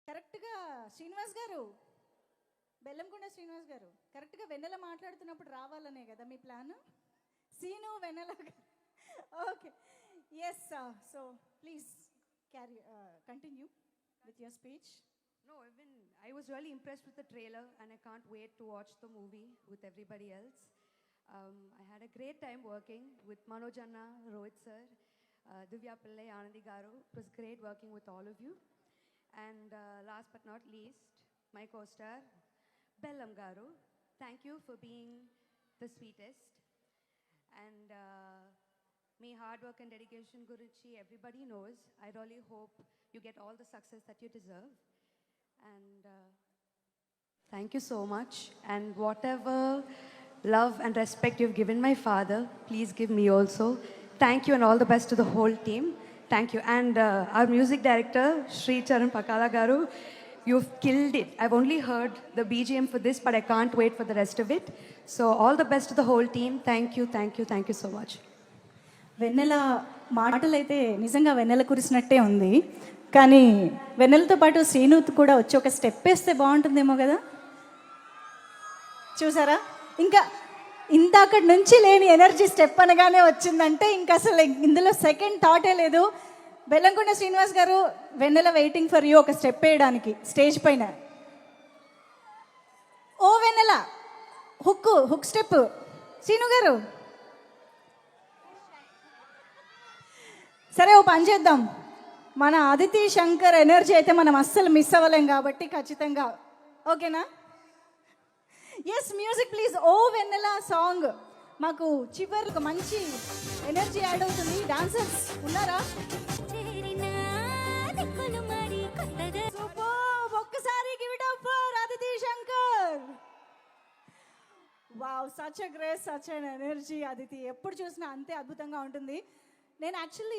కరెక్ట్గా శ్రీనివాస్ గారు, బెల్లంకొండ శ్రీనివాస్ గారు, కరెక్ట్గా వెన్నెల మాట్లాడుతున్నప్పుడు రావాలనే కదా మీ plan? Seenu Vennela. Okay, yes. So please carry continue with your speech. No, even I was really impressed with the trailer and I can't wait to watch the movie with everybody else. I had a great time working with Manoj Anna, Rohit sir, Divya Pillai, Anandi Garu. It was great working with all of you. And last but not least, my co-star, Bellam Garu. Thank you for being the sweetest. And me hard work and dedication gurinchi everybody knows. I really hope you get all the success that you deserve. And thank you so much. And whatever love and respect you've given my father, please give me also. Thank you and all the best to the whole team. Thank you. And our music director, Sri Charan Pakala Garu, you've killed it. I've only heard the BGM for this, but I can't wait for the rest of it. So all the best to the whole team. Thank you, thank you, thank you so much. వెన్నెల మాటలైతే నిజంగా వెన్నెల కురిసినట్టే ఉంది. కానీ వెన్నెలతో పాటు శ్రీను కూడా వచ్చి ఒక step వేస్తే బాగుంటుందేమో కదా. చూసారా, ఇంకా ఇంతక్కడి నుంచి లేని ఎనర్జీ స్టెప్ అనగానే వచ్చిందంటే ఇంకా అసలు ఇందులో సెకండ్ థాటే లేదు. బెల్లంకొండ శ్రీనివాస్ గారు, వెన్నెల వెయిటింగ్ ఫర్ యూ ఒక స్టెప్ వేయడానికి స్టేజ్ పైన. ఓ వెన్నెల, హుక్ స్టెప్. శ్రీను గారు సరే, ఓ పని చేద్దాం. మన అదితి శంకర్ ఎనర్జీ అయితే మనం అస్సలు మిస్ అవ్వలేం కాబట్టి ఖచ్చితంగా. ఓకేనా? Yes, music please. O Vennela song మాకు చివరి ఒక మంచి ఎనర్జీ యాడ్ అవుతుంది. డాన్సర్స్ ఉన్నారా? సూపర్, ఒక్కసారి give it up for Aditi Shankar. Wow, such a great, such an energy. Aditi ఎప్పుడు చూసినా అంతే అద్భుతంగా ఉంటుంది. నేను యాక్చువల్లీ